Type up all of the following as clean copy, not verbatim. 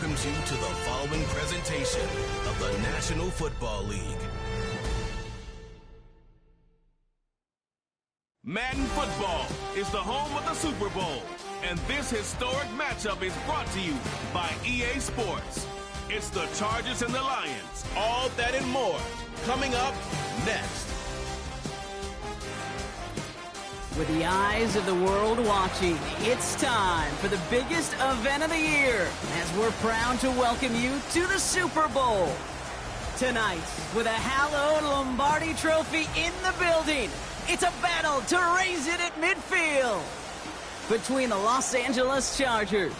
welcomes you to the following presentation of the National Football League. Madden Football is the home of the Super Bowl, and this historic matchup is brought to you by EA Sports. It's the Chargers and the Lions, all that and more, coming up next. With the eyes of the world watching, it's time for the biggest event of the year, as we're proud to welcome you to the Super Bowl. Tonight, with a hallowed Lombardi trophy in the building, it's a battle to raise it at midfield between the Los Angeles Chargers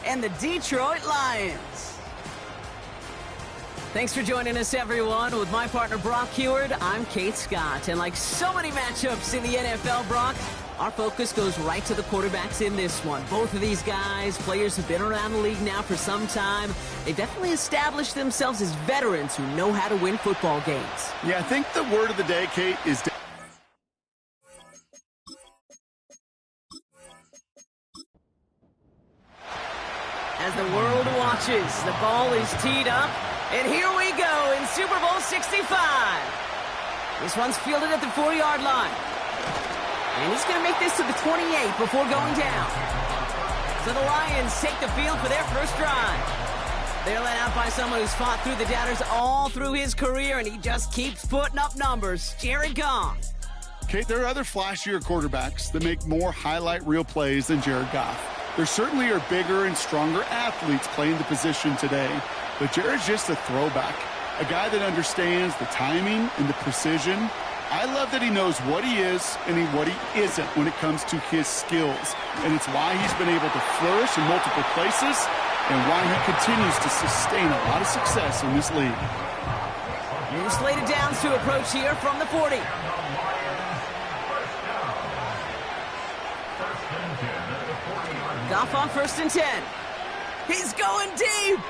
and the Detroit Lions. Thanks for joining us, everyone. With my partner, Brock Heward, I'm Kate Scott. And like so many matchups in the NFL, Brock, our focus goes right to the quarterbacks in this one. Both of these guys, players who've been around the league now for some time. They've definitely established themselves as veterans who know how to win football games. Yeah, I think the word of the day, Kate, is... As the world watches, the ball is teed up. And here we go in Super Bowl 65. This one's fielded at the 4-yard line. And he's going to make this to the 28 before going down. So the Lions take the field for their first drive. They're led out by someone who's fought through the doubters all through his career, and he just keeps putting up numbers. Jared Goff. Kate, there are other flashier quarterbacks that make more highlight reel plays than Jared Goff. There certainly are bigger and stronger athletes playing the position today. But Jared's just a throwback, a guy that understands the timing and the precision. I love that he knows what he is and what he isn't when it comes to his skills. And it's why he's been able to flourish in multiple places and why he continues to sustain a lot of success in this league. New slated downs to approach here from the 40. Goff on 1st and 10. He's going deep.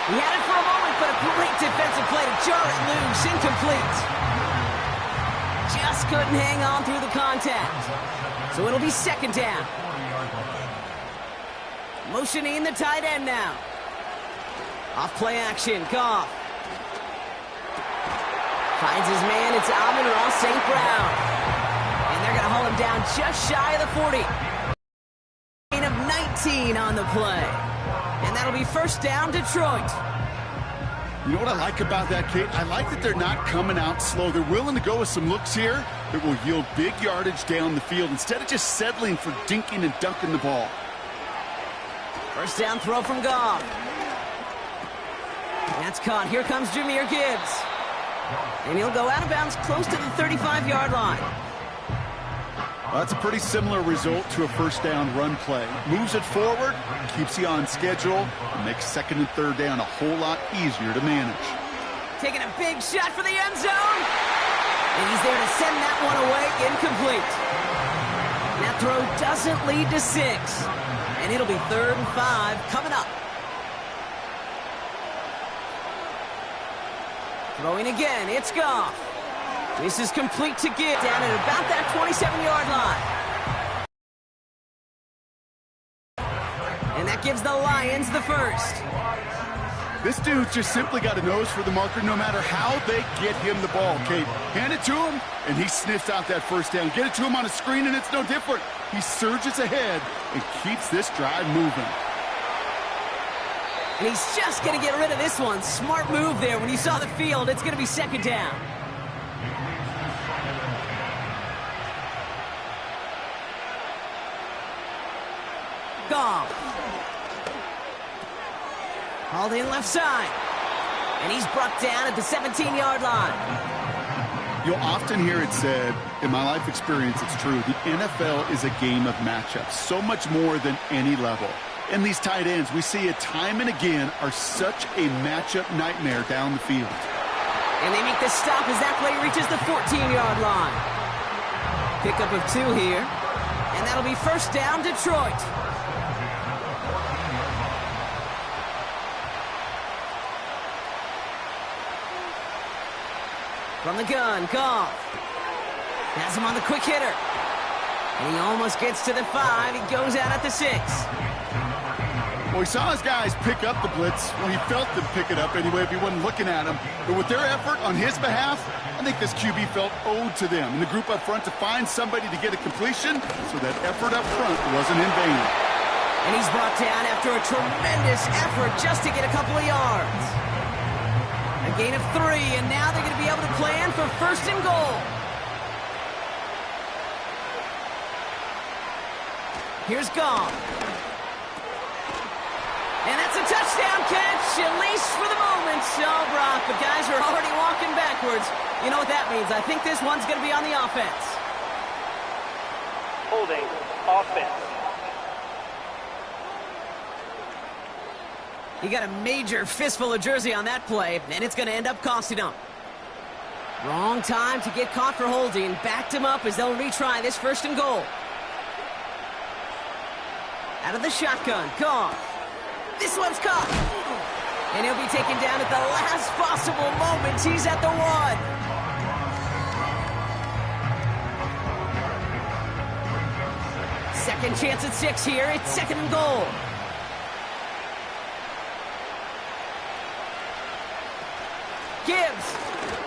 He had it for a moment, but a great defensive play to jar it loose. Incomplete. Just couldn't hang on through the contact. So it'll be 2nd down. Motioning the tight end now. Off play action, Goff. Finds his man, it's Amon-Ra St. Brown. And they're going to haul him down just shy of the 40. Gain of 19 on the play. And that'll be 1st down, Detroit. You know what I like about that, Kate? I like that they're not coming out slow. They're willing to go with some looks here that will yield big yardage down the field instead of just settling for dinking and dunking the ball. 1st down throw from Goff. That's caught. Here comes Jahmyr Gibbs. And he'll go out of bounds close to the 35-yard line. Well, that's a pretty similar result to a 1st down run play. Moves it forward, keeps you on schedule, and makes 2nd and 3rd down a whole lot easier to manage. Taking a big shot for the end zone. And he's there to send that one away, incomplete. That throw doesn't lead to 6. And it'll be 3rd and 5 coming up. Throwing again, it's Goff. This is complete to Gibbs down at about that 27-yard line. And that gives the Lions the 1st. This dude's just simply got a nose for the marker no matter how they get him the ball, Kate. Hand it to him, and he sniffs out that 1st down. Get it to him on a screen, and it's no different. He surges ahead and keeps this drive moving. And he's just going to get rid of this one. Smart move there. When you saw the field, it's going to be 2nd down. Goff. Hauled in left side. And he's brought down at the 17-yard line. You'll often hear it said, in my life experience, it's true, the NFL is a game of matchups, so much more than any level. And these tight ends, we see it time and again, are such a matchup nightmare down the field. And they make the stop as that play reaches the 14-yard line. Pickup of 2 here. And that'll be 1st down, Detroit. From the gun, Goff. Has him on the quick hitter. And he almost gets to the 5. He goes out at the 6. Well, he saw his guys pick up the blitz. Well, he felt them pick it up anyway if he wasn't looking at him. But with their effort on his behalf, I think this QB felt owed to them and the group up front to find somebody to get a completion, so that effort up front wasn't in vain. And he's brought down after a tremendous effort just to get a couple of yards. A gain of 3, and now they're going to be able to plan for 1st and goal. Here's Goff. And that's a touchdown catch, at least for the moment. Oh, Brock, the guys are already walking backwards. You know what that means. I think this one's going to be on the offense. Holding offense. He got a major fistful of jersey on that play, and it's going to end up costing him. Wrong time to get caught for holding. Backed him up as they'll retry this 1st and goal. Out of the shotgun, Goff. This one's caught. And he'll be taken down at the last possible moment. He's at the 1. Second chance at 6 here. It's 2nd and goal. Gibbs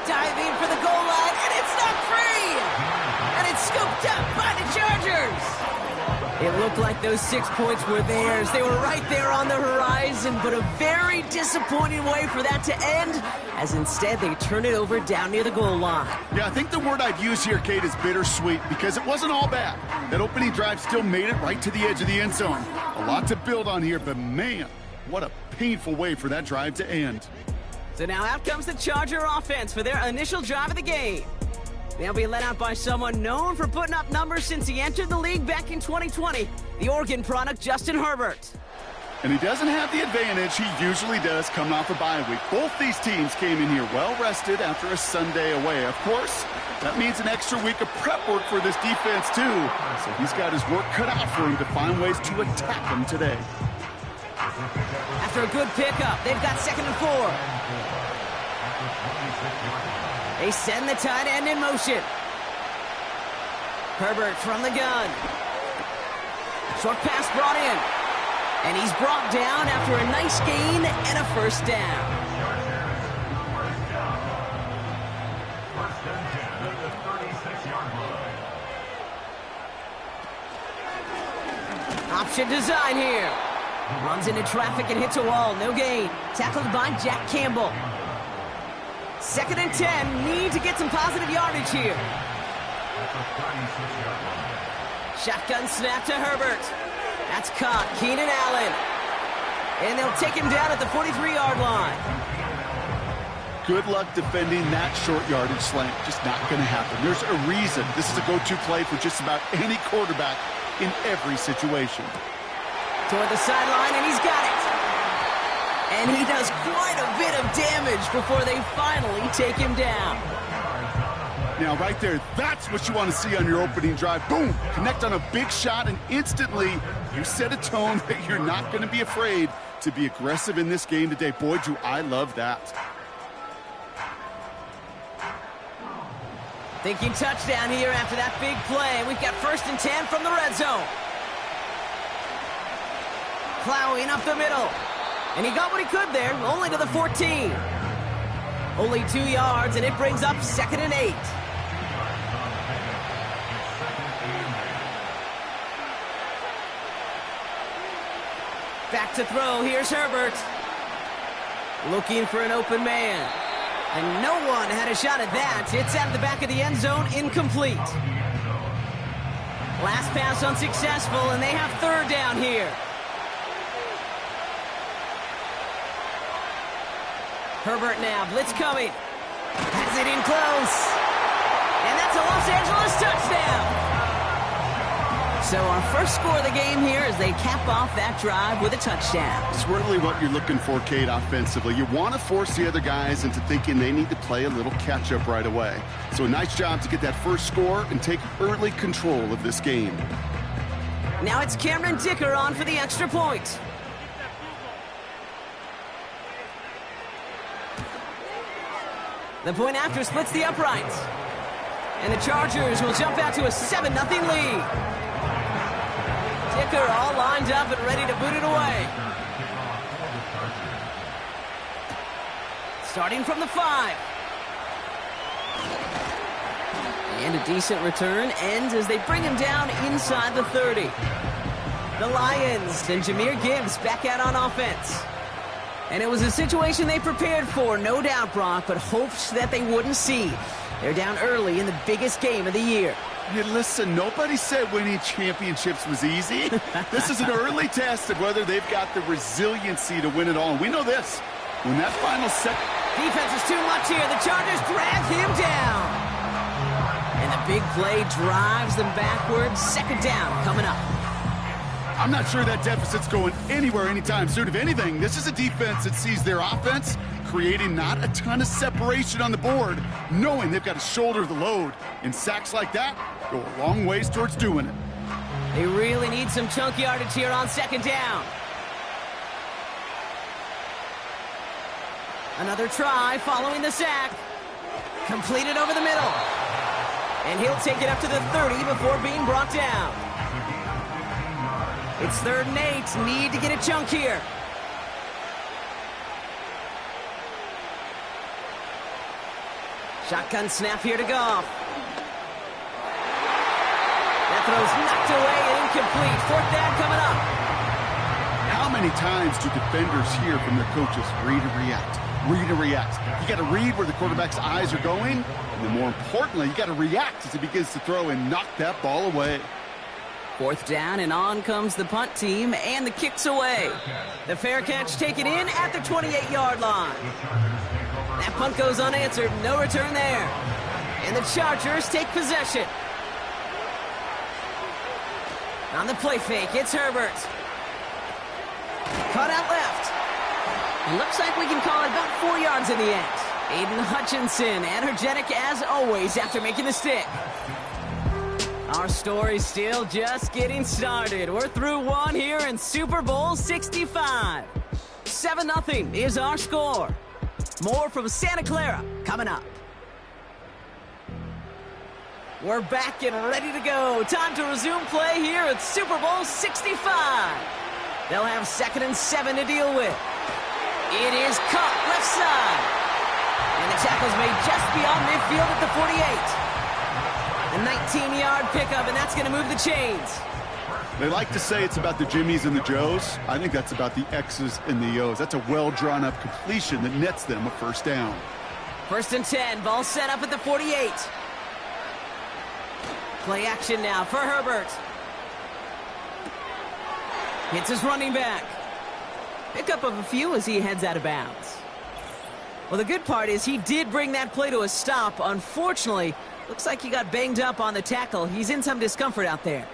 diving for the goal line, and it's not free! And it's scooped up by the Chargers! It looked like those 6 points were theirs. They were right there on the horizon, but a very disappointing way for that to end, as instead they turn it over down near the goal line. Yeah, I think the word I'd use here, Kate, is bittersweet, because it wasn't all bad. That opening drive still made it right to the edge of the end zone. A lot to build on here, but man, what a painful way for that drive to end. So now out comes the Charger offense for their initial drive of the game. They'll be led out by someone known for putting up numbers since he entered the league back in 2020, the Oregon product, Justin Herbert. And he doesn't have the advantage he usually does coming off a bye week. Both these teams came in here well-rested after a Sunday away. Of course, that means an extra week of prep work for this defense, too. So he's got his work cut out for him to find ways to attack them today. After a good pickup, they've got 2nd and 4. They send the tight end in motion. Herbert from the gun. Short pass brought in. And he's brought down after a nice gain and a 1st down. Option design here. Runs into traffic and hits a wall. No gain. Tackled by Jack Campbell. 2nd and 10. Need to get some positive yardage here. Shotgun snap to Herbert. That's caught. Keenan Allen. And they'll take him down at the 43-yard line. Good luck defending that short yardage slant. Just not going to happen. There's a reason this is a go-to play for just about any quarterback in every situation. Toward the sideline, and he's got it. And he does quite a bit of damage before they finally take him down. Now, right there, that's what you want to see on your opening drive. Boom! Connect on a big shot, and instantly you set a tone that you're not going to be afraid to be aggressive in this game today. Boy, do I love that. Thinking touchdown here after that big play. We've got 1st and 10 from the red zone. Plowing up the middle. And he got what he could there, only to the 14. Only 2 yards, and it brings up 2nd and 8. Back to throw, here's Herbert. Looking for an open man. And no one had a shot at that. It's out of the back of the end zone, incomplete. Last pass unsuccessful, and they have 3rd down here. Herbert now, blitz coming. Has it in close. And that's a Los Angeles touchdown. So our first score of the game here as they cap off that drive with a touchdown. It's really what you're looking for, Kate, offensively. You want to force the other guys into thinking they need to play a little catch-up right away. So a nice job to get that first score and take early control of this game. Now it's Cameron Dicker on for the extra point. The point after splits the uprights. And the Chargers will jump out to a 7-0 lead. Dicker all lined up and ready to boot it away. starting from the 5. And a decent return ends as they bring him down inside the 30. The Lions and Jahmyr Gibbs back out on offense. And it was a situation they prepared for, no doubt, Brock, but hoped that they wouldn't see. They're down early in the biggest game of the year. Hey, listen, nobody said winning championships was easy. This is an early test of whether they've got the resiliency to win it all. And we know this. When that final set... Defense is too much here. The Chargers drag him down. And the big play drives them backwards. Second down coming up. I'm not sure that deficit's going anywhere anytime soon. If anything, this is a defense that sees their offense creating not a ton of separation on the board, knowing they've got to shoulder the load. And sacks like that go a long ways towards doing it. They really need some chunk yardage here on second down. Another try following the sack. Completed over the middle. And he'll take it up to the 30 before being brought down. It's 3rd and 8. Need to get a chunk here. Shotgun snap here to Goff. That throw's knocked away and incomplete. 4th down coming up. How many times do defenders hear from their coaches, read and react, read and react? You got to read where the quarterback's eyes are going, and then more importantly, you got to react as he begins to throw and knock that ball away. 4th down, and on comes the punt team, and the kick's away. The fair catch taken in at the 28-yard line. That punt goes unanswered, no return there. And the Chargers take possession. On the play fake, it's Herbert. Cut out left. It looks like we can call it about 4 yards in the end. Aiden Hutchinson, energetic as always after making the stick. Our story's still just getting started. We're through one here in Super Bowl 65. 7-0 is our score. More from Santa Clara coming up. We're back and ready to go. Time to resume play here at Super Bowl 65. They'll have 2nd and 7 to deal with. It is caught left side. And the tackle's made just beyond midfield at the 48. A 19-yard pickup, and that's going to move the chains. They like to say it's about the Jimmies and the Joes. I think that's about the X's and the O's. That's a well-drawn-up completion that nets them a 1st down. 1st and 10, ball set up at the 48. Play action now for Herbert. Hits his running back. Pickup of a few as he heads out of bounds. Well, the good part is he did bring that play to a stop. Unfortunately, looks like he got banged up on the tackle. He's in some discomfort out there.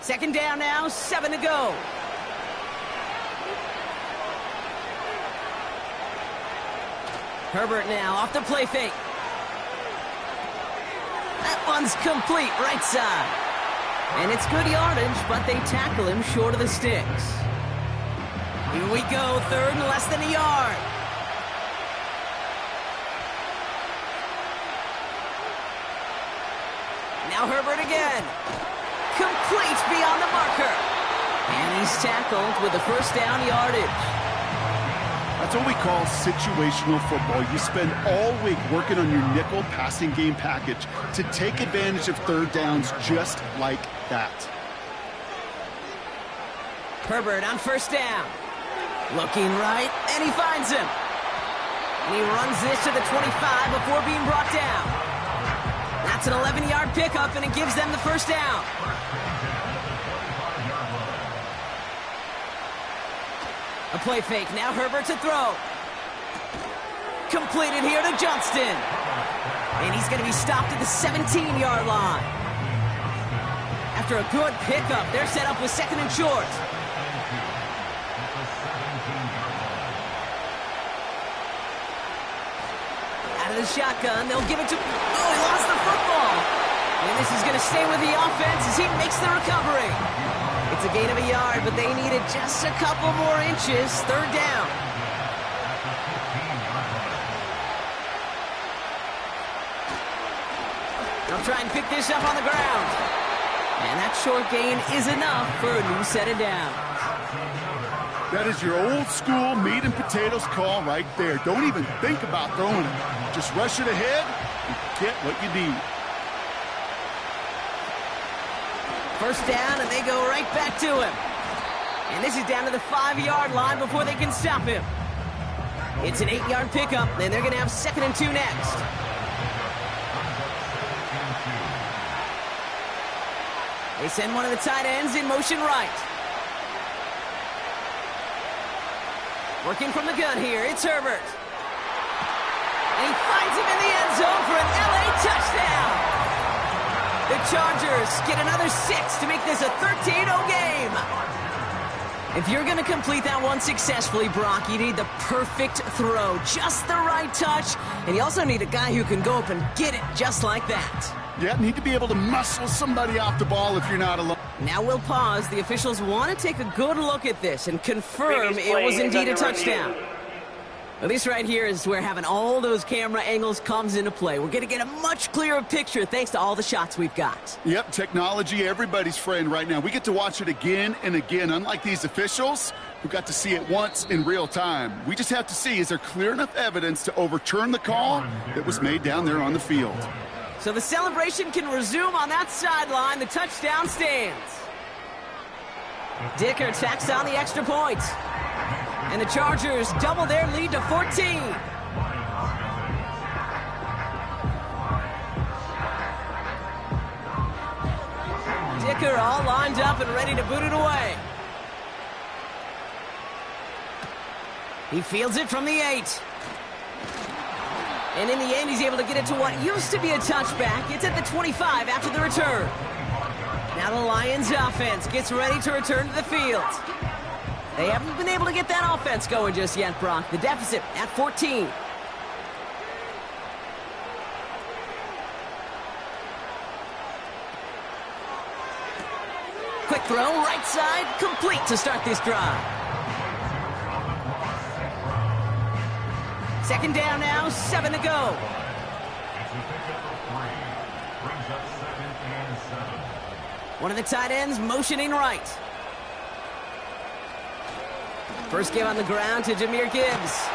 2nd down now, 7 to go. Herbert now off the play fake. That one's complete, right side. And it's good yardage, but they tackle him short of the sticks. Here we go, 3rd and less than a yard. Now Herbert again. Complete beyond the marker. And he's tackled with the 1st down yardage. That's what we call situational football. You spend all week working on your nickel passing game package to take advantage of 3rd downs just like that. Herbert on 1st down. Looking right, and he finds him. And he runs this to the 25 before being brought down. That's an 11-yard pickup, and it gives them the 1st down. A play fake. Now Herbert to throw. Completed here to Johnston. And he's going to be stopped at the 17-yard line. After a good pickup, they're set up with 2nd and short. Out of the shotgun, they'll give it to... Oh, he lost the football. And this is going to stay with the offense as he makes the recovery. It's a gain of a yard, but they needed just a couple more inches. 3rd down. They'll try and pick this up on the ground. And that short gain is enough for a new set of downs. That is your old school meat and potatoes call right there. Don't even think about throwing it. Just rush it ahead and get what you need. First down, and they go right back to him. And this is down to the 5-yard line before they can stop him. It's an 8-yard pickup, and they're going to have 2nd and 2 next. They send one of the tight ends in motion right. Working from the gun here, it's Herbert. And he finds him in the end zone for an LA touchdown. The Chargers get another 6 to make this a 13-0 game. If you're going to complete that one successfully, Brock, you need the perfect throw, just the right touch, and you also need a guy who can go up and get it just like that. Yeah, need to be able to muscle somebody off the ball if you're not alone. Now we'll pause. The officials want to take a good look at this and confirm it was indeed a touchdown. Well, this right here is where having all those camera angles comes into play. We're going to get a much clearer picture thanks to all the shots we've got. Yep, technology, everybody's friend right now. We get to watch it again and again, unlike these officials who got to see it once in real time. We just have to see, is there clear enough evidence to overturn the call that was made down there on the field? So the celebration can resume on that sideline. The touchdown stands. Dicker tacks on the extra point. And the Chargers double their lead to 14. Dicker all lined up and ready to boot it away. He fields it from the 8. And in the end, he's able to get it to what used to be a touchback. It's at the 25 after the return. Now the Lions offense gets ready to return to the field. They haven't been able to get that offense going just yet, Brock. The deficit at 14. Quick throw, right side, complete to start this drive. 2nd down now, 7 to go. One of the tight ends motioning right. First game on the ground to Jahmyr Gibbs.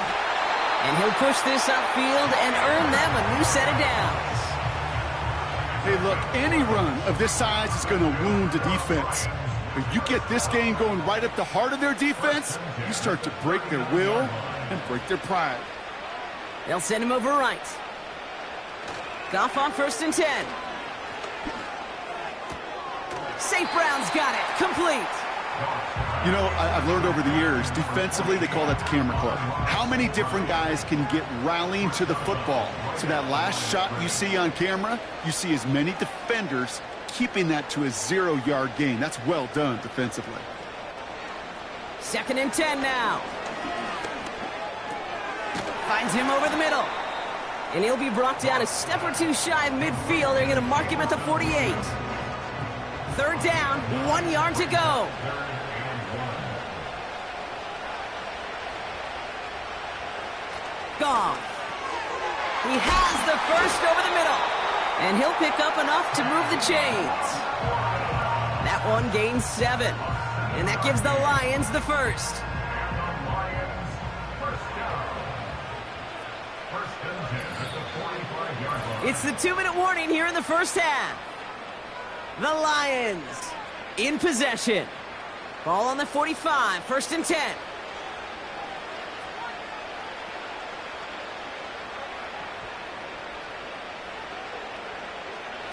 And he'll push this upfield and earn them a new set of downs. Hey, look, any run of this size is going to wound the defense. But you get this game going right up the heart of their defense, you start to break their will and break their pride. They'll send him over right. Goff on 1st and 10. St. Brown's got it. Complete. You know, I've learned over the years, defensively, they call that the camera club. How many different guys can get rallying to the football? So that last shot you see on camera, you see as many defenders keeping that to a 0-yard gain. That's well done defensively. 2nd and 10 now. Finds him over the middle. And he'll be brought down a step or two shy of midfield. They're going to mark him at the 48. 3rd down, 1 yard to go. Goff. He has the first over the middle. And he'll pick up enough to move the chains. That one gains 7. And that gives the Lions the first. It's the 2-minute warning here in the first half. The Lions in possession. Ball on the 45, 1st and 10.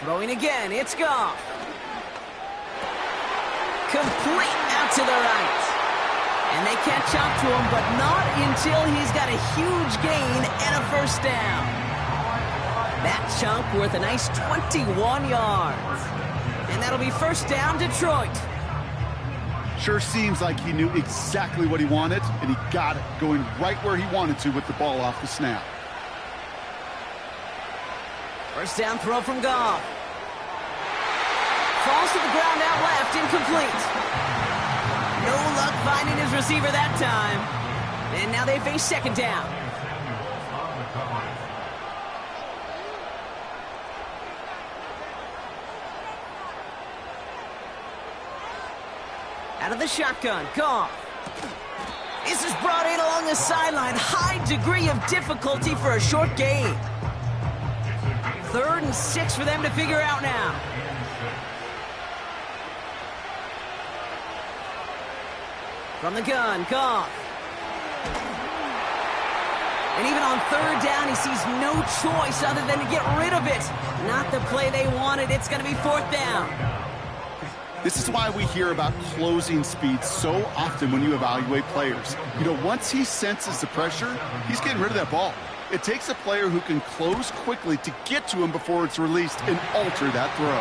Throwing again, it's Goff. Complete out to the right. And they catch up to him, but not until he's got a huge gain and a first down. That chunk worth a nice 21 yards. And that'll be 1st down, Detroit. Sure seems like he knew exactly what he wanted, and he got it, going right where he wanted to with the ball off the snap. 1st down throw from Goff. Falls to the ground out left, incomplete. No luck finding his receiver that time. And now they face 2nd down. Out of the shotgun, Goff. This is brought in along the sideline. High degree of difficulty for a short gain. 3rd and 6 for them to figure out now. From the gun, Goff. And even on 3rd down, he sees no choice other than to get rid of it. Not the play they wanted. It's going to be 4th down. This is why we hear about closing speed so often when you evaluate players. You know, once he senses the pressure, he's getting rid of that ball. It takes a player who can close quickly to get to him before it's released and alter that throw.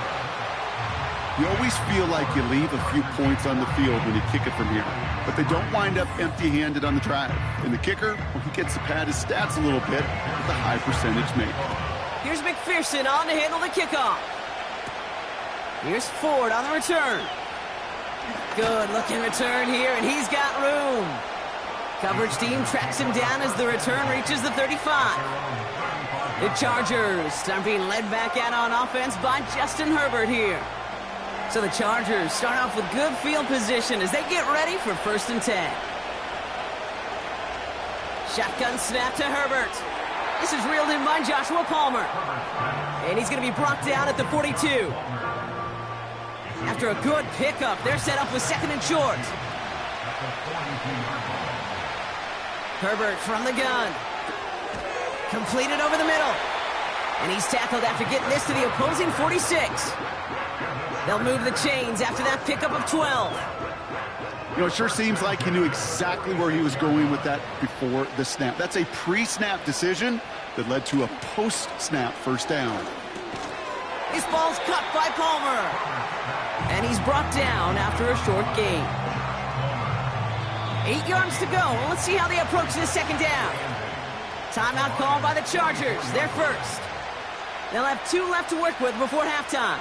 You always feel like you leave a few points on the field when you kick it from here, but they don't wind up empty-handed on the drive. And the kicker, well, he gets to pad his stats a little bit with a high percentage make. Here's McPherson on to handle the kickoff. Here's Ford on the return. Good looking return here, and he's got room. Coverage team tracks him down as the return reaches the 35. The Chargers are being led back out on offense by Justin Herbert here. So the Chargers start off with good field position as they get ready for 1st and 10. Shotgun snap to Herbert. This is reeled in by Joshua Palmer. And he's going to be brought down at the 42. After a good pickup, they're set up with 2nd and short. Herbert from the gun. Completed over the middle. And he's tackled after getting this to the opposing 46. They'll move the chains after that pickup of 12. You know, it sure seems like he knew exactly where he was going with that before the snap. That's a pre-snap decision that led to a post-snap 1st down. This ball's cut by Palmer. And he's brought down after a short gain. 8 yards to go. Well, let's see how they approach this 2nd down. Timeout called by the Chargers. They're first. They'll have 2 left to work with before halftime.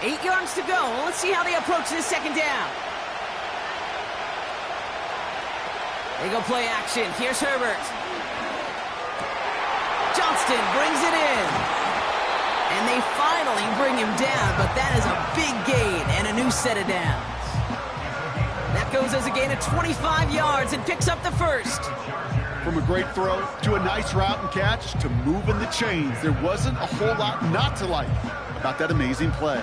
8 yards to go. Well, let's see how they approach this 2nd down. They go play action. Here's Herbert. Johnston brings it in. And they finally bring him down, but that is a big gain and a new set of downs. That goes as a gain of 25 yards and picks up the 1st. From a great throw to a nice route and catch to moving the chains, there wasn't a whole lot not to like about that amazing play.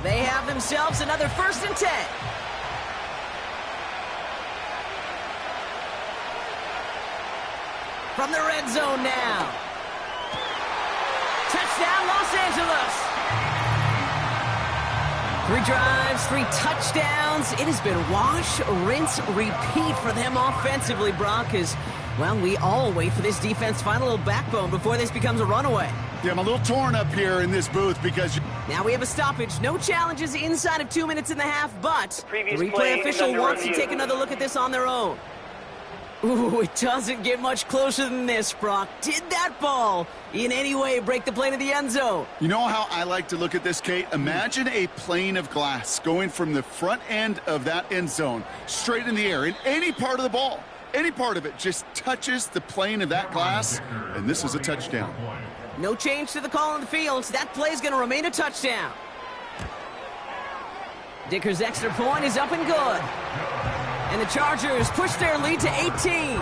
They have themselves another 1st and 10. From the red zone now. Touchdown, Los Angeles. 3 drives, 3 touchdowns. It has been wash, rinse, repeat for them offensively, Brock, as, well, we all wait for this defense to find a little backbone before this becomes a runaway. Yeah, I'm a little torn up here in this booth because... Now we have a stoppage. No challenges inside of 2 minutes and a half, but the Previous replay play official wants review. to take another look at this on their own. Ooh, it doesn't get much closer than this, Brock. Did that ball in any way break the plane of the end zone? You know how I like to look at this, Kate? Imagine a plane of glass going from the front end of that end zone straight in the air, and any part of the ball, any part of it just touches the plane of that glass, and this is a touchdown. No change to the call on the field. That play is going to remain a touchdown. Dicker's extra point is up and good. And the Chargers push their lead to 18.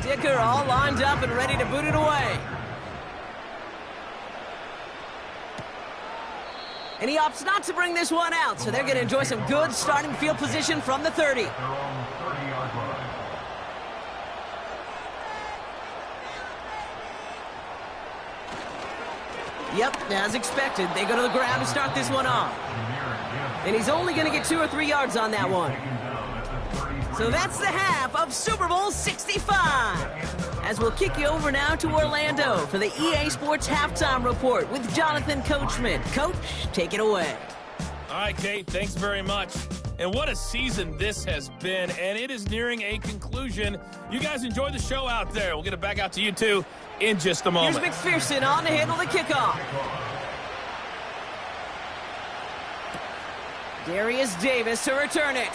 Dicker all lined up and ready to boot it away. And he opts not to bring this one out, so they're going to enjoy some good starting field position from the 30. Yep, as expected, they go to the ground to start this one off. And he's only going to get 2 or 3 yards on that one. So that's the half of Super Bowl 65. As we'll kick you over now to Orlando for the EA Sports Halftime Report with Jonathan Coachman. Coach, take it away. All right, Kate, thanks very much. And what a season this has been, and it is nearing a conclusion. You guys enjoy the show out there. We'll get it back out to you, too, in just a moment. Here's McPherson on to handle the kickoff. Darius Davis to return it.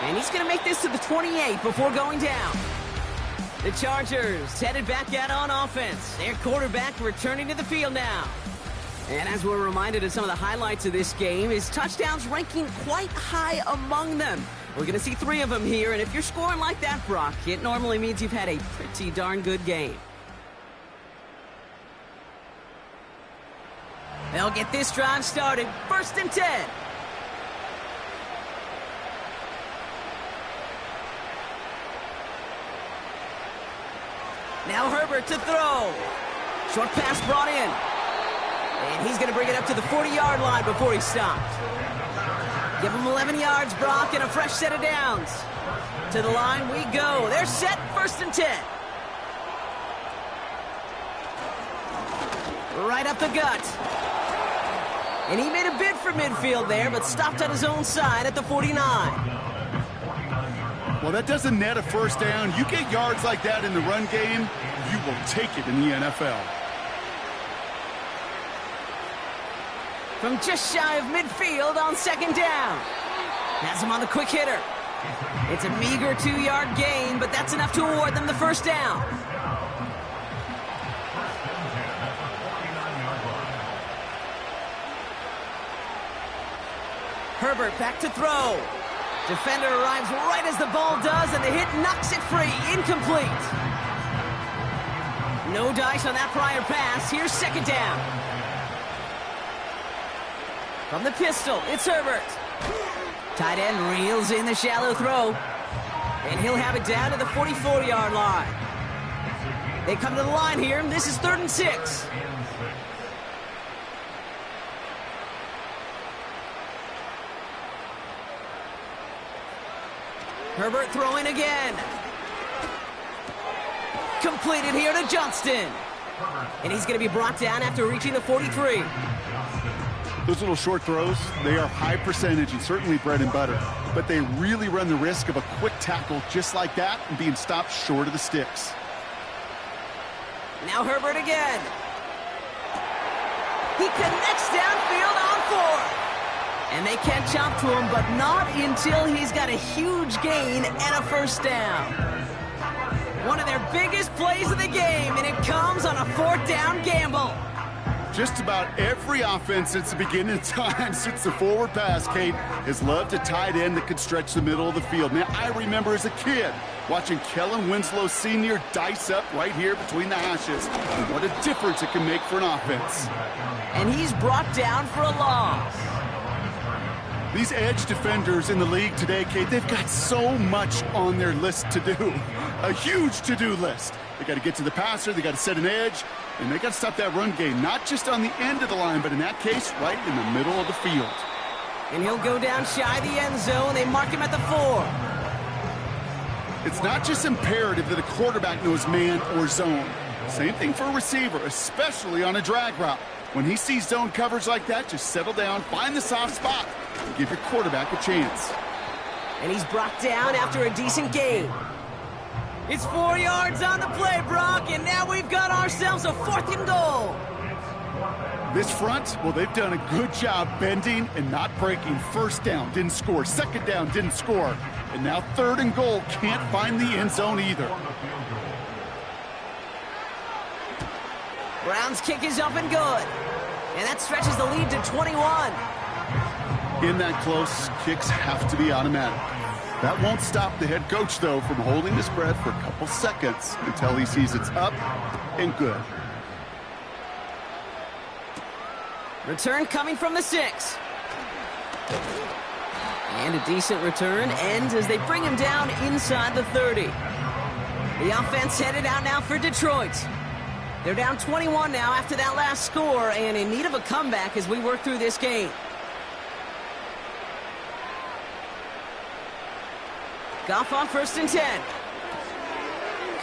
And he's going to make this to the 28 before going down. The Chargers headed back out on offense. Their quarterback returning to the field now. And as we're reminded of some of the highlights of this game, his touchdowns ranking quite high among them. We're going to see 3 of them here, and if you're scoring like that, Brock, it normally means you've had a pretty darn good game. They'll get this drive started. 1st and 10. Now Herbert to throw. Short pass brought in. And he's going to bring it up to the 40-yard line before he stopped. Give him 11 yards, Brock, and a fresh set of downs. To the line we go. They're set. 1st and 10. Right up the gut. And he made a bid for midfield there, but stopped on his own side at the 49. Well, that doesn't net a 1st down. You get yards like that in the run game, you will take it in the NFL. From just shy of midfield on 2nd down. Has him on the quick hitter. It's a meager 2-yard gain, but that's enough to award them the 1st down. Herbert back to throw. Defender arrives right as the ball does, and the hit knocks it free. Incomplete. No dice on that prior pass. Here's 2nd down. From the pistol, it's Herbert. Tight end reels in the shallow throw. And he'll have it down to the 44-yard line. They come to the line here. This is 3rd and 6. Herbert throwing again. Completed here to Johnston. And he's going to be brought down after reaching the 43. Those little short throws, they are high percentage and certainly bread and butter. But they really run the risk of a quick tackle just like that and being stopped short of the sticks. Now Herbert again. He connects downfield on 4. And they catch up to him, but not until he's got a huge gain and a 1st down. One of their biggest plays of the game, and it comes on a 4th down gamble. Just about every offense since the beginning of time, since the forward pass, Kate, has loved a tight end that could stretch the middle of the field. Man, I remember as a kid watching Kellen Winslow Sr. dice up right here between the hashes. And what a difference it can make for an offense. And he's brought down for a loss. These edge defenders in the league today, Kate, they've got so much on their list to do. A huge to-do list. They got to get to the passer, they got to set an edge, and they got to stop that run game, not just on the end of the line, but in that case, right in the middle of the field. And he'll go down shy of the end zone. They mark him at the 4. It's not just imperative that a quarterback knows man or zone. Same thing for a receiver, especially on a drag route. When he sees zone coverage like that, just settle down, find the soft spot, and give your quarterback a chance. And he's brought down after a decent gain. It's 4 yards on the play, Brock, and now we've got ourselves a 4th and goal. This front, well, they've done a good job bending and not breaking. 1st down, didn't score. 2nd down, didn't score. And now 3rd and goal, can't find the end zone either. Brown's kick is up and good. And that stretches the lead to 21. In that close, kicks have to be automatic. That won't stop the head coach, though, from holding his breath for a couple seconds until he sees it's up and good. Return coming from the 6. And a decent return ends as they bring him down inside the 30. The offense headed out now for Detroit. They're down 21 now after that last score and in need of a comeback as we work through this game. Goff on 1st and 10.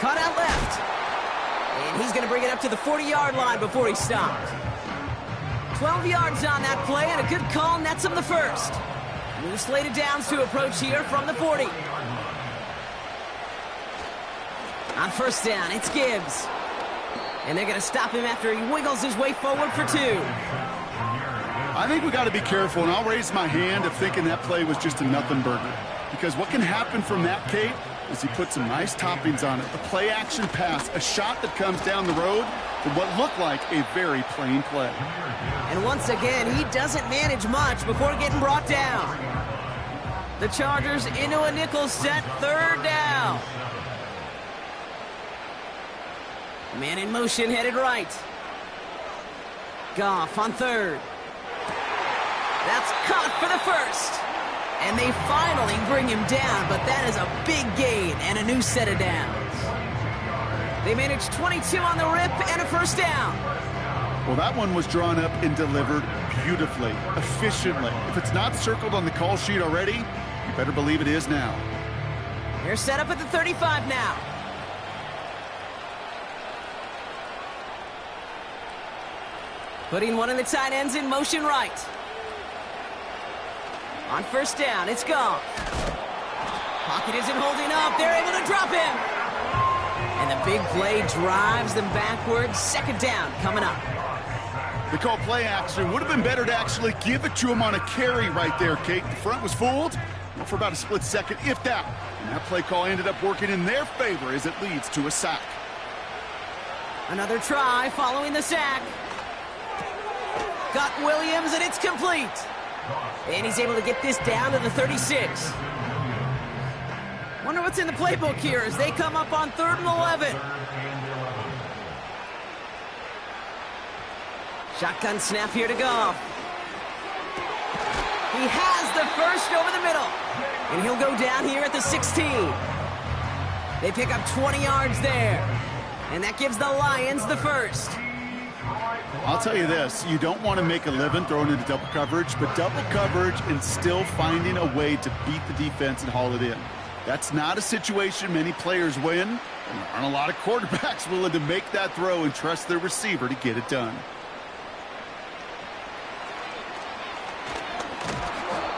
Cut out left. And he's going to bring it up to the 40-yard line before he stopped. 12 yards on that play and a good call nets him the 1st. New slated downs to approach here from the 40. On 1st down, it's Gibbs. And they're going to stop him after he wiggles his way forward for 2. I think we got to be careful, and I'll raise my hand of thinking that play was just a nothing burger. Because what can happen from that, Kate, as he put some nice toppings on it. A play-action pass, a shot that comes down the road from what looked like a very plain play. And once again, he doesn't manage much before getting brought down. The Chargers into a nickel set, 3rd down. Man in motion, headed right. Goff on 3rd. That's caught for the 1st. And they finally bring him down, but that is a big gain and a new set of downs. They managed 22 on the rip and a 1st down. Well, that one was drawn up and delivered beautifully, efficiently. If it's not circled on the call sheet already, you better believe it is now. They're set up at the 35 now. Putting one of the tight ends in motion right. On 1st down, it's gone. Pocket isn't holding up. They're able to drop him. And the big play drives them backwards. 2nd down coming up. They call play action. Would have been better to actually give it to him on a carry right there, Kate. The front was fooled for about a split second, if that. And that play call ended up working in their favor as it leads to a sack. Another try following the sack. Got Williams, and it's complete. And he's able to get this down to the 36. Wonder what's in the playbook here as they come up on 3rd and 11. Shotgun snap here to Goff. He has the 1st over the middle. And he'll go down here at the 16. They pick up 20 yards there. And that gives the Lions the 1st. I'll tell you this, you don't want to make a living throwing into double coverage, but double coverage and still finding a way to beat the defense and haul it in. That's not a situation many players win, and there aren't a lot of quarterbacks willing to make that throw and trust their receiver to get it done.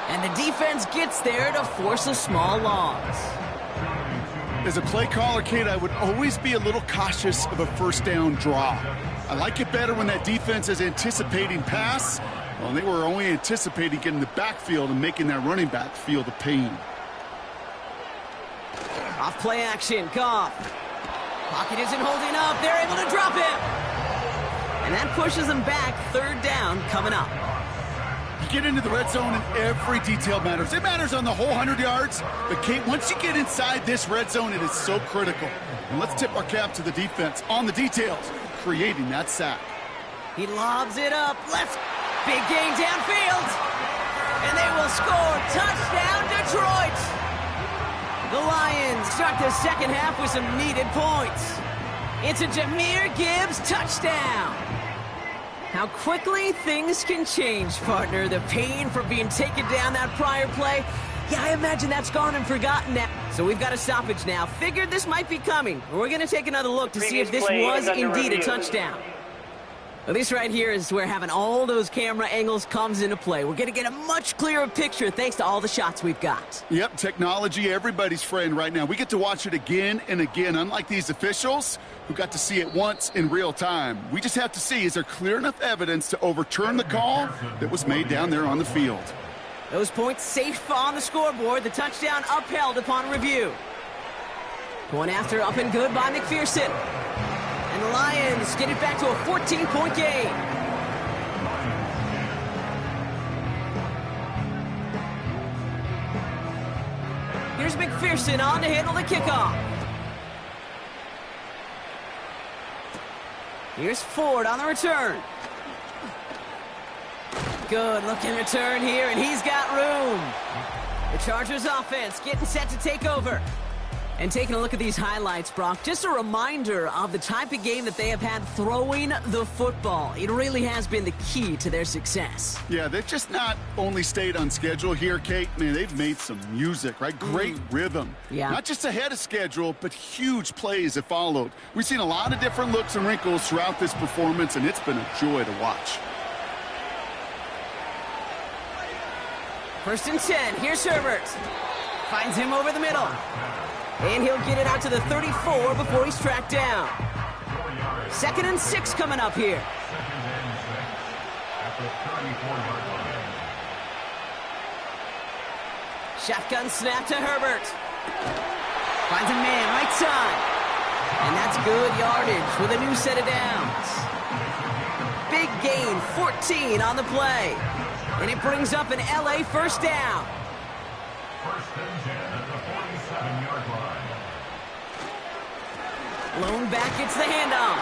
And the defense gets there to force a small loss. As a play caller, Kate, I would always be a little cautious of a 1st down draw. I like it better when that defense is anticipating pass. Well, they were only anticipating getting the backfield and making that running back feel the pain. Off play action, Goff. Pocket isn't holding up. They're able to drop him. And that pushes them back. 3rd down coming up. You get into the red zone and every detail matters. It matters on the whole 100 yards. But, Kate, once you get inside this red zone, it is so critical. And let's tip our cap to the defense on the details, creating that sack. He lobs it up. Big gain downfield. And they will score. Touchdown, Detroit. The Lions start the 2nd half with some needed points. It's a Jahmyr Gibbs touchdown. How quickly things can change, partner. The pain from being taken down that prior play. Yeah, I imagine that's gone and forgotten now. So we've got a stoppage now. Figured this might be coming. We're going to take another look to see if this was indeed a touchdown. Well, this right here is where having all those camera angles comes into play. We're going to get a much clearer picture thanks to all the shots we've got. Yep, technology, everybody's friend right now. We get to watch it again and again, unlike these officials who got to see it once in real time. We just have to see, is there clear enough evidence to overturn the call that was made down there on the field? Those points safe on the scoreboard. The touchdown upheld upon review. Going after, up and good by McPherson. And the Lions get it back to a 14-point game. Here's McPherson on to handle the kickoff. Here's Ford on the return. Good looking return here, and he's got room. The Chargers offense getting set to take over. And taking a look at these highlights, Brock, just a reminder of the type of game that they have had throwing the football. It really has been the key to their success. Yeah, they've just not only stayed on schedule here, Kate. Man, they've made some music, right? Great rhythm. Yeah. Not just ahead of schedule, but huge plays have followed. We've seen a lot of different looks and wrinkles throughout this performance, and it's been a joy to watch. 1st and 10. Here's Herbert. Finds him over the middle. And he'll get it out to the 34 before he's tracked down. 2nd and 6 coming up here. Shotgun snap to Herbert. Finds a man, right side. And that's good yardage with a new set of downs. Big gain, 14 on the play. And it brings up an LA first down. First and 10 at the 47-yard line. Lone back gets the handoff.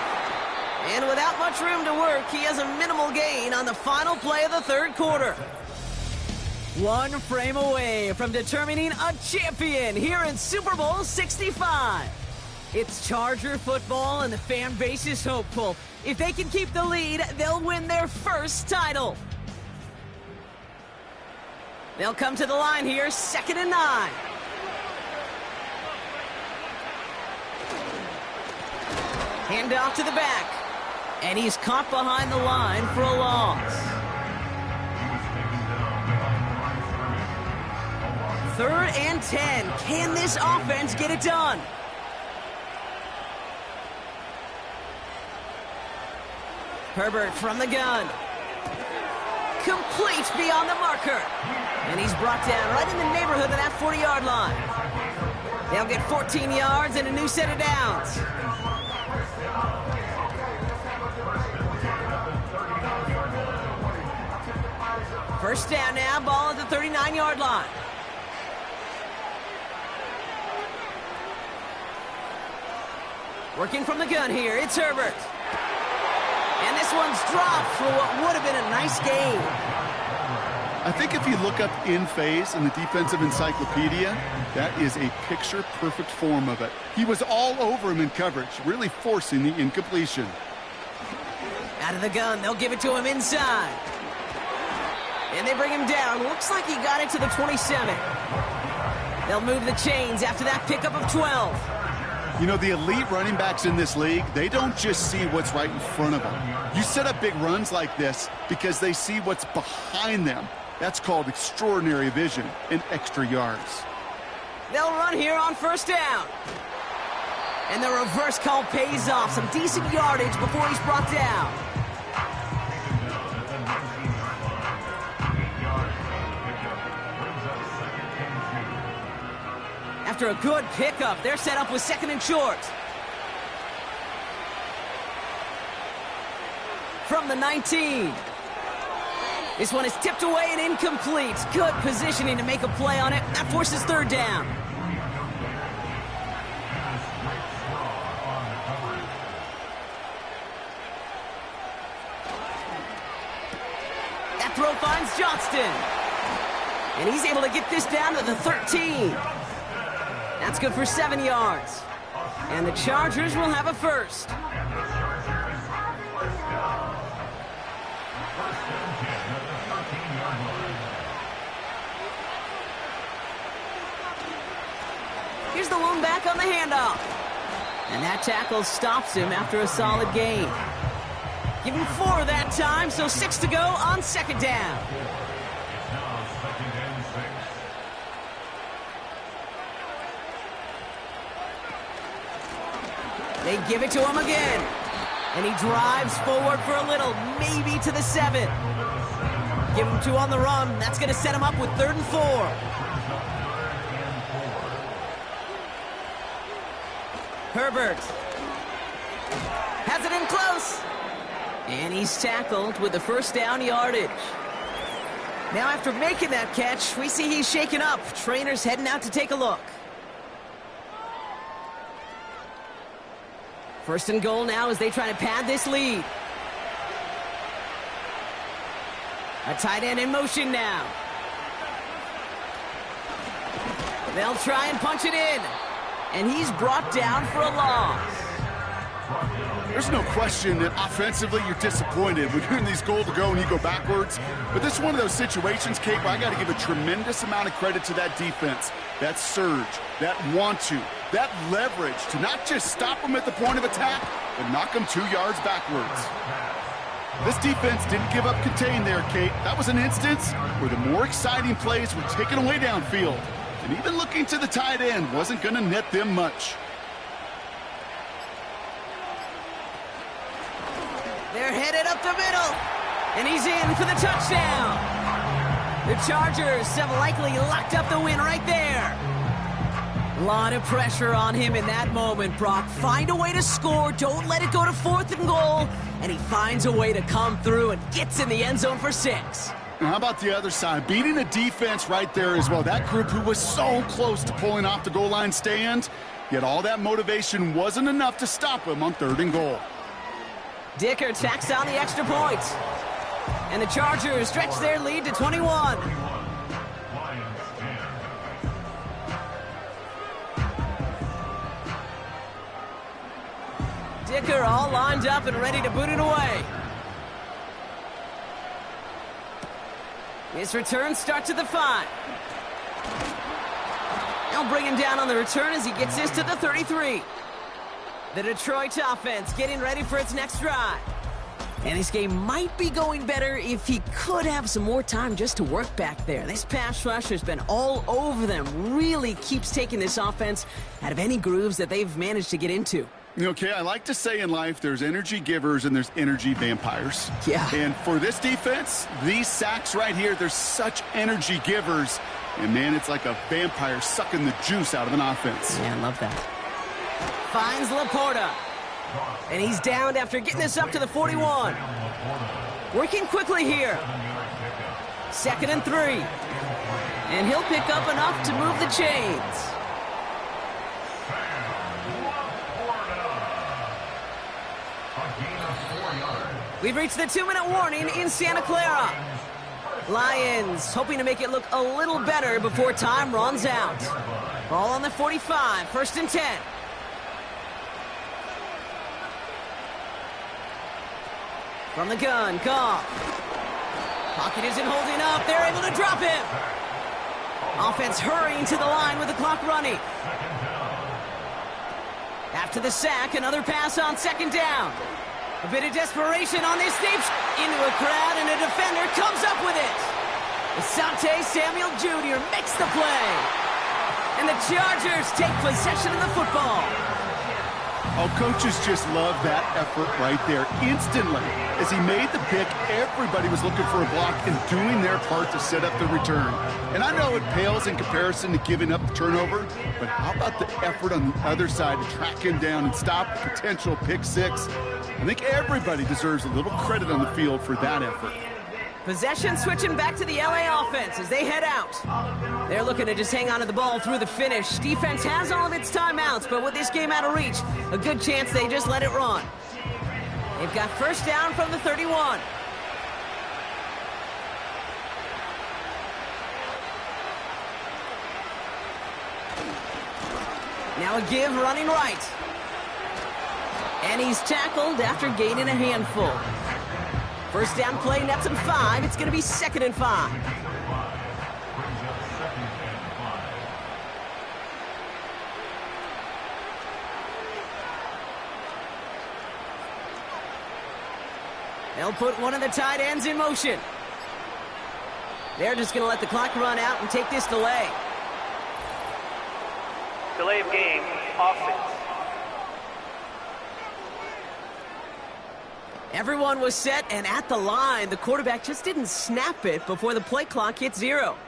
And without much room to work, he has a minimal gain on the final play of the third quarter. One frame away from determining a champion here in Super Bowl 65. It's Charger football, and the fan base is hopeful. If they can keep the lead, they'll win their first title. They'll come to the line here, 2nd and 9. Hand off to the back. And he's caught behind the line for a loss. 3rd and 10. Can this offense get it done? Herbert from the gun. Complete beyond the marker. And he's brought down right in the neighborhood of that 40-yard line. They'll get 14 yards and a new set of downs. First down now, ball at the 39-yard line. Working from the gun here, it's Herbert. And this one's dropped for what would have been a nice gain. I think if you look up in phase in the defensive encyclopedia, that is a picture-perfect form of it. He was all over him in coverage, really forcing the incompletion. Out of the gun, they'll give it to him inside. And they bring him down. Looks like he got it to the 27. They'll move the chains after that pickup of 12. You know, the elite running backs in this league, they don't just see what's right in front of them. You set up big runs like this because they see what's behind them. That's called extraordinary vision and extra yards. They'll run here on first down. And the reverse call pays off. Some decent yardage before he's brought down. After a good pickup, they're set up with 2nd and short. From the 19. This one is tipped away and incomplete. Good positioning to make a play on it. That forces 3rd down. That throw finds Johnston. And he's able to get this down to the 13. That's good for 7 yards. And the Chargers will have a first. Here's the lone back on the handoff. And that tackle stops him after a solid gain. Give him 4 that time, so 6 to go on 2nd down. They give it to him again. And he drives forward for a little, maybe to the 7. Give him 2 on the run. That's going to set him up with 3rd and 4. Herbert has it in close. And he's tackled with the first down yardage. Now after making that catch, we see he's shaken up. Trainer's heading out to take a look. 1st and goal now as they try to pad this lead. A tight end in motion now. They'll try and punch it in. And he's brought down for a loss. There's no question that offensively you're disappointed when you're in these goal to go and you go backwards. But this is one of those situations, Kate, where I got to give a tremendous amount of credit to that defense. That surge, that want to, that leverage to not just stop them at the point of attack, but knock them 2 yards backwards. This defense didn't give up contain there, Kate. That was an instance where the more exciting plays were taken away downfield. And even looking to the tight end wasn't going to net them much. They're headed up the middle. And he's in for the touchdown. The Chargers have likely locked up the win right there. A lot of pressure on him in that moment, Brock. Find a way to score. Don't let it go to 4th and goal. And he finds a way to come through and gets in the end zone for 6. And how about the other side? Beating the defense right there as well. That group who was so close to pulling off the goal line stand, yet all that motivation wasn't enough to stop him on 3rd and goal. Dicker tacks on the extra point. And the Chargers stretch their lead to 21. Dicker all lined up and ready to boot it away. His return starts at the 5. They'll bring him down on the return as he gets this to the 33. The Detroit offense getting ready for its next drive. And this game might be going better if he could have some more time just to work back there. This pass rush has been all over them. Really keeps taking this offense out of any grooves that they've managed to get into. Okay, I like to say in life there's energy givers and there's energy vampires. Yeah. And for this defense, these sacks right here, they're such energy givers. And, man, it's like a vampire sucking the juice out of an offense. Yeah, I love that. Finds Laporta. And he's downed after getting this up to the 41. Working quickly here. 2nd and 3. And he'll pick up enough to move the chains. We've reached the 2-minute warning in Santa Clara. Lions hoping to make it look a little better before time runs out. Ball on the 45, 1st and 10. From the gun, Goff. Pocket isn't holding up. They're able to drop him. Offense hurrying to the line with the clock running. After the sack, another pass on 2nd down. A bit of desperation on this stage. Into a crowd, and a defender comes up with it. Asante Samuel Jr. makes the play. And the Chargers take possession of the football. Oh, coaches just love that effort right there. Instantly, as he made the pick, everybody was looking for a block and doing their part to set up the return. And I know it pales in comparison to giving up the turnover, but how about the effort on the other side to track him down and stop a potential pick 6? I think everybody deserves a little credit on the field for that effort. Possession switching back to the LA offense as they head out. They're looking to just hang on to the ball through the finish. Defense has all of its timeouts, but with this game out of reach, a good chance they just let it run. They've got 1st down from the 31. Now a give running right. And he's tackled after gaining a handful. 1st down play, nets him 5. It's going to be 2nd and 5. They'll put one of the tight ends in motion. They're just going to let the clock run out and take this delay. Delay of game, offense. Everyone was set and at the line. The quarterback just didn't snap it before the play clock hit 0.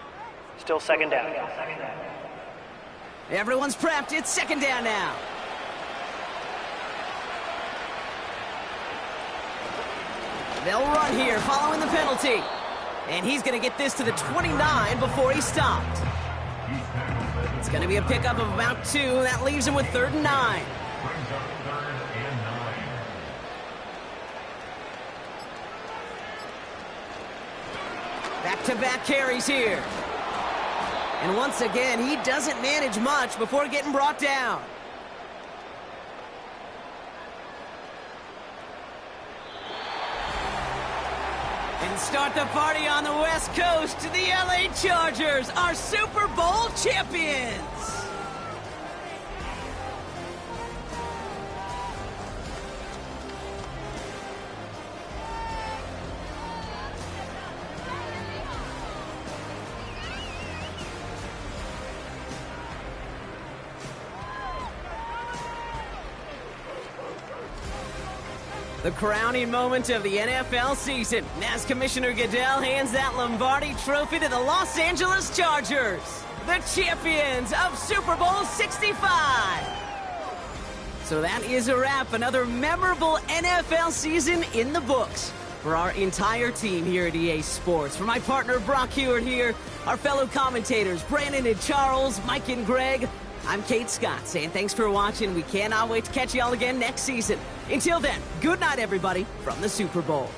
Still 2nd down. Everyone's prepped. It's 2nd down now. They'll run here following the penalty. And he's going to get this to the 29 before he stopped. It's going to be a pickup of about 2. That leaves him with 3rd and 9. Back-to-back carries here. And once again, he doesn't manage much before getting brought down. And start the party on the West Coast. The LA Chargers are Super Bowl champions. The crowning moment of the NFL season as Commissioner Goodell hands that Lombardi Trophy to the Los Angeles Chargers. the champions of Super Bowl 65. So that is a wrap. Another memorable NFL season in the books for our entire team here at EA Sports. For my partner Brock Hewitt here, our fellow commentators Brandon and Charles, Mike and Greg, I'm Kate Scott saying thanks for watching. We cannot wait to catch you all again next season. Until then, good night everybody from the Super Bowl.